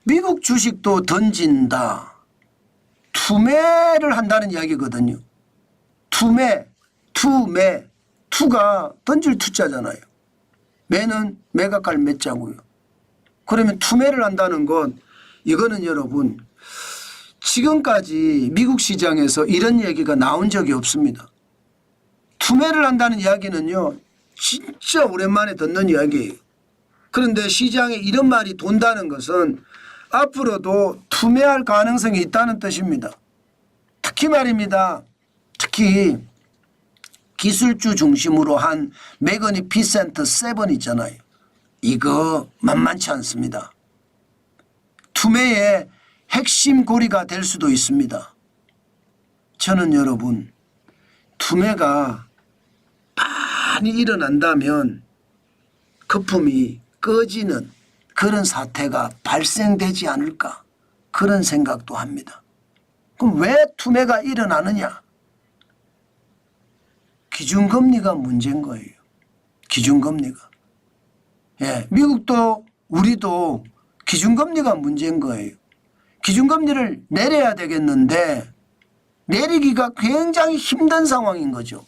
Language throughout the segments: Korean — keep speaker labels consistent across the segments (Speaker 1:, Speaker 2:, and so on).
Speaker 1: 미국 주식도 던진다. 투매를 한다는 이야기거든요. 투가 던질 투자잖아요. 매는 매각할 매자고요. 그러면 투매를 한다는 건 이거는 여러분 지금까지 미국 시장에서 이런 얘기가 나온 적이 없습니다. 투매를 한다는 이야기는요. 진짜 오랜만에 듣는 이야기예요. 그런데 시장에 이런 말이 돈다는 것은 앞으로도 투매할 가능성이 있다는 뜻입니다. 특히 말입니다. 특히 기술주 중심으로 한 매그니피센트 7 있잖아요. 이거 만만치 않습니다. 투매의 핵심 고리가 될 수도 있습니다. 저는 여러분 투매가 많이 일어난다면 거품이 꺼지는 그런 사태가 발생되지 않을까 그런 생각도 합니다. 그럼 왜 투매가 일어나느냐? 기준금리가 문제인 거예요. 기준금리가. 예, 미국도 우리도 기준금리가 문제인 거예요. 기준금리를 내려야 되겠는데 내리기가 굉장히 힘든 상황인 거죠.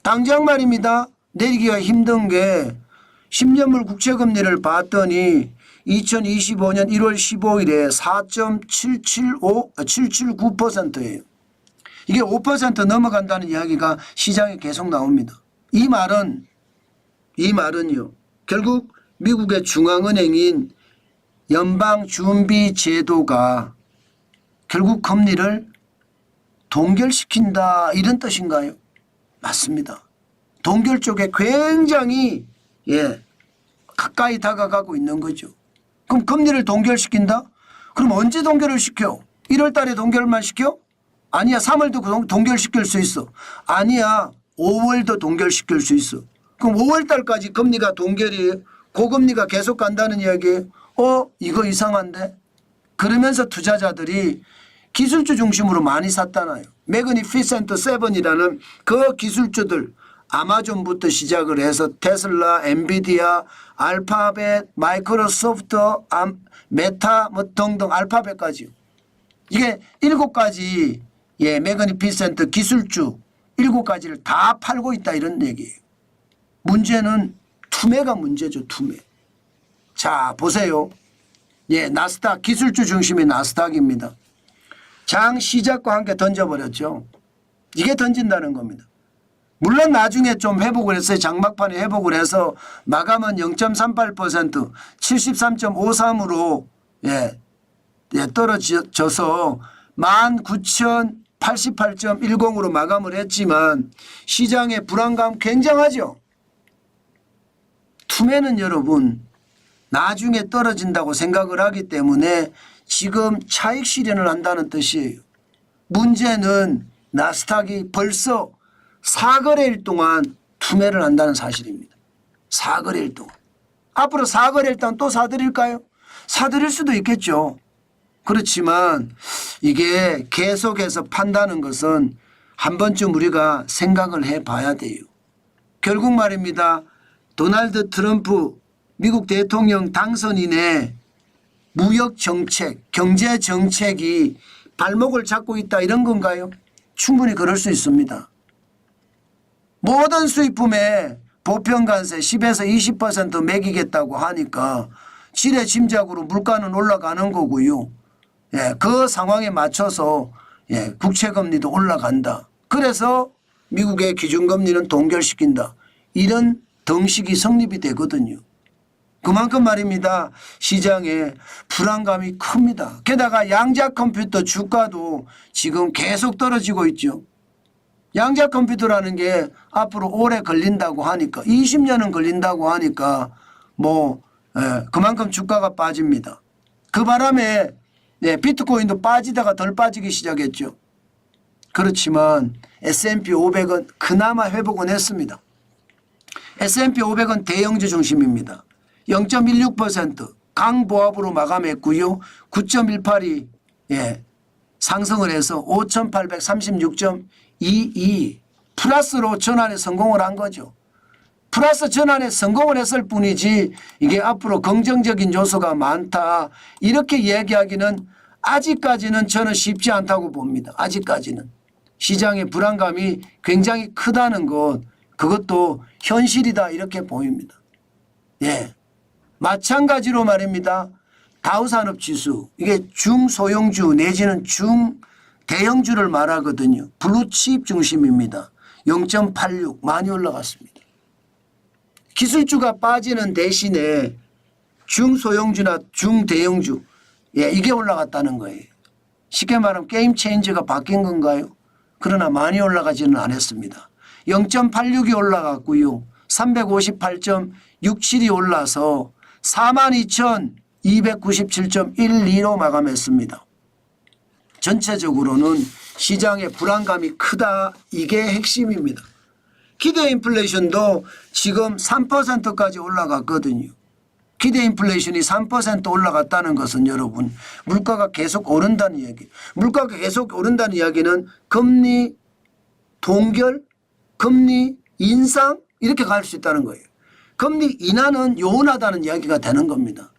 Speaker 1: 당장 말입니다. 내리기가 힘든 게 10년물 국채금리를 봤더니 2025년 1월 15일에 4.779%예요. 이게 5% 넘어간다는 이야기가 시장에 계속 나옵니다. 이 말은요. 결국 미국의 중앙은행인 연방준비제도가 결국 금리를 동결시킨다 이런 뜻인가요? 맞습니다. 동결 쪽에 굉장히 가까이 다가가고 있는 거죠. 그럼 금리를 동결시킨다? 그럼 언제 동결을 시켜? 1월 달에 동결만 시켜? 아니야. 3월도 동결시킬 수 있어. 아니야. 5월도 동결시킬 수 있어. 그럼 5월 달까지 금리가 동결이에요. 고금리가 계속 간다는 이야기예요. 이거 이상한데? 그러면서 투자자들이 기술주 중심으로 많이 샀잖아요. 매그니피센트 7이라는 그 기술주들 아마존부터 시작을 해서 테슬라, 엔비디아, 알파벳, 마이크로소프트, 메타 뭐 등등 알파벳까지요. 이게 7가지 매그니피센트 기술주 7가지를 다 팔고 있다 이런 얘기예요. 문제는 투매가 문제죠. 투매. 자 보세요. 나스닥 기술주 중심의 나스닥입니다. 장 시작과 함께 던져버렸죠. 이게 던진다는 겁니다. 물론 나중에 좀 회복을 했어요. 장막판에 회복을 해서 마감은 0.38% 73.53으로 떨어져서 19,088.10으로 마감을 했지만 시장의 불안감 굉장하죠. 투매는 여러분 나중에 떨어진다고 생각을 하기 때문에 지금 차익 실현을 한다는 뜻이에요. 문제는 나스닥이 벌써 4거래일 동안 투매를 한다는 사실입니다. 4거래일 동안. 앞으로 4거래일 동안 또 사들일까요? 사들일 수도 있겠죠. 그렇지만 이게 계속해서 판다는 것은 한 번쯤 우리가 생각을 해봐야 돼요. 결국 말입니다. 도널드 트럼프 미국 대통령 당선인의 무역정책, 경제정책이 발목을 잡고 있다 이런 건가요? 충분히 그럴 수 있습니다. 모든 수입품에 보편관세 10에서 20% 매기겠다고 하니까 지레 짐작으로 물가는 올라가는 거고요. 그 상황에 맞춰서 국채금리도 올라간다. 그래서 미국의 기준금리는 동결시킨다. 이런 등식이 성립이 되거든요. 그만큼 말입니다. 시장에 불안감이 큽니다. 게다가 양자 컴퓨터 주가도 지금 계속 떨어지고 있죠. 양자 컴퓨터라는 게 앞으로 오래 걸린다고 하니까 20년은 걸린다고 하니까 그만큼 주가가 빠집니다. 그 바람에 비트코인도 빠지다가 덜 빠지기 시작했죠. 그렇지만 S&P 500은 그나마 회복은 했습니다. S&P 500은 대형주 중심입니다. 0.16% 강보합으로 마감했고요. 9.18이 상승을 해서 5,836.22 플러스로 전환에 성공을 한 거죠. 플러스 전환에 성공을 했을 뿐이지 이게 앞으로 긍정적인 요소가 많다 이렇게 얘기하기는 아직까지는 저는 쉽지 않다고 봅니다. 아직까지는. 시장의 불안감이 굉장히 크다는 것 그것도 현실이다 이렇게 보입니다. 예, 마찬가지로 말입니다. 다우산업지수 이게 중소형주 내지는 중대형주를 말하거든요. 블루칩 중심입니다. 0.86 많이 올라갔습니다. 기술주가 빠지는 대신에 중소형주나 중대형주 예, 이게 올라갔다는 거예요. 쉽게 말하면 게임 체인저가 바뀐 건가요? 그러나 많이 올라가지는 않았습니다. 0.86이 올라갔고요. 358.67이 올라서 42,297.12로 마감했습니다. 전체적으로는 시장의 불안감이 크다 이게 핵심입니다. 기대 인플레이션도 지금 3%까지 올라갔거든요. 기대 인플레이션이 3% 올라갔다는 것은 여러분 물가가 계속 오른다는 이야기. 물가가 계속 오른다는 이야기는 금리 동결, 금리 인상 이렇게 갈 수 있다는 거예요. 금리 인하는 요원하다는 이야기가 되는 겁니다.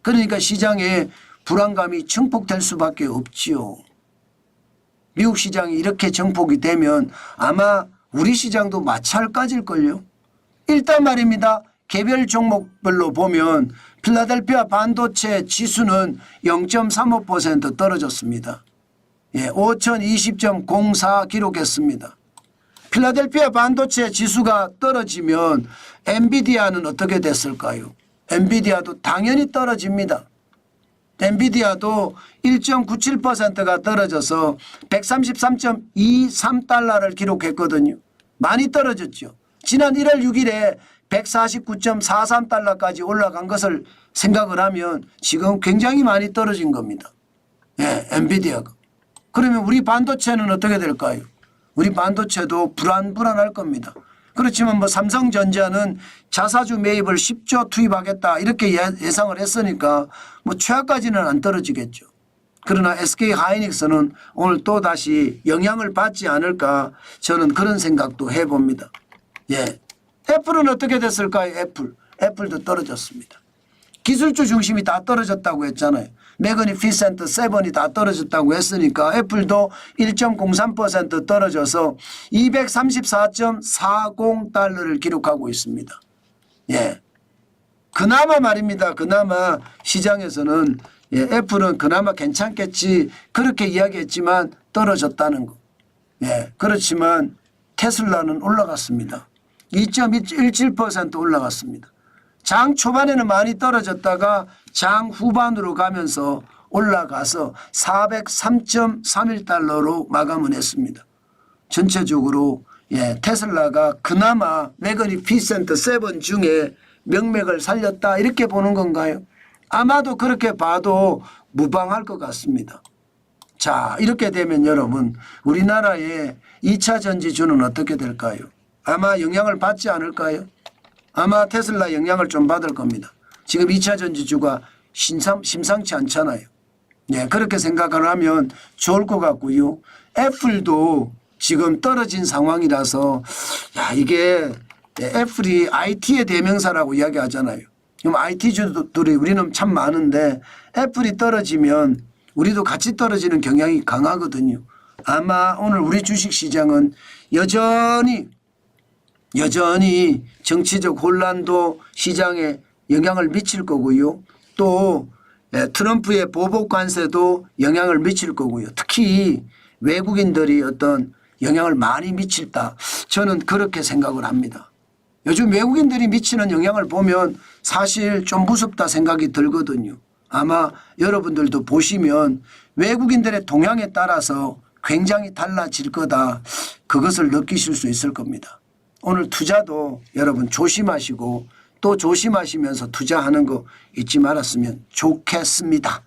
Speaker 1: 그러니까 시장에 불안감이 증폭될 수밖에 없지요. 미국 시장이 이렇게 증폭이 되면 아마 우리 시장도 마찰까지일걸요. 일단 말입니다. 개별 종목별로 보면 필라델피아 반도체 지수는 0.35% 떨어졌습니다. 예, 5020.04 기록했습니다. 필라델피아 반도체 지수가 떨어지면 엔비디아는 어떻게 됐을까요? 엔비디아도 당연히 떨어집니다. 엔비디아도 1.97%가 떨어져서 133.23달러를 기록했거든요. 많이 떨어졌죠. 지난 1월 6일에 149.43달러까지 올라간 것을 생각을 하면 지금 굉장히 많이 떨어진 겁니다. 예, 엔비디아가. 그러면 우리 반도체는 어떻게 될까요? 우리 반도체도 불안할 겁니다. 그렇지만 뭐 삼성전자는 자사주 매입을 10조 투입하겠다 이렇게 예상을 했으니까 뭐 최하까지는 안 떨어지겠죠. 그러나 SK하이닉스는 오늘 또 다시 영향을 받지 않을까 저는 그런 생각도 해봅니다. 예, 애플은 어떻게 됐을까요? 애플도 떨어졌습니다. 기술주 중심이 다 떨어졌다고 했잖아요. 매그니피센트 7이 다 떨어졌다고 했으니까 애플도 1.03% 떨어져서 234.40달러를 기록하고 있습니다. 예, 그나마 말입니다. 그나마 시장에서는 예, 애플은 그나마 괜찮겠지 그렇게 이야기했지만 떨어졌다는 거. 예, 그렇지만 테슬라는 올라갔습니다. 2.17% 올라갔습니다. 장 초반에는 많이 떨어졌다가 장 후반으로 가면서 올라가서 403.31달러로 마감을 했습니다. 전체적으로 예, 테슬라가 그나마 매그니피센트 7 중에 명맥을 살렸다 이렇게 보는 건가요? 아마도 그렇게 봐도 무방할 것 같습니다. 자, 이렇게 되면 여러분 우리나라의 2차 전지주는 어떻게 될까요? 아마 영향을 받지 않을까요? 아마 테슬라 영향을 좀 받을 겁니다. 지금 2차 전지주가 심상치 않잖아요. 네, 그렇게 생각을 하면 좋을 것 같고요. 애플도 지금 떨어진 상황이라서 야 이게 애플이 IT의 대명사라고 이야기하잖아요. 그럼 IT주들이 우리는 참 많은데 애플이 떨어지면 우리도 같이 떨어지는 경향이 강하거든요. 아마 오늘 우리 주식시장은 여전히 정치적 혼란도 시장에 영향을 미칠 거고요. 또 트럼프의 보복 관세도 영향을 미칠 거고요. 특히 외국인들이 어떤 영향을 많이 미칠다. 저는 그렇게 생각을 합니다. 요즘 외국인들이 미치는 영향을 보면 사실 좀 무섭다 생각이 들거든요. 아마 여러분들도 보시면 외국인들의 동향에 따라서 굉장히 달라질 거다. 그것을 느끼실 수 있을 겁니다. 오늘 투자도 여러분 조심하시고 또 조심하시면서 투자하는 거 잊지 말았으면 좋겠습니다.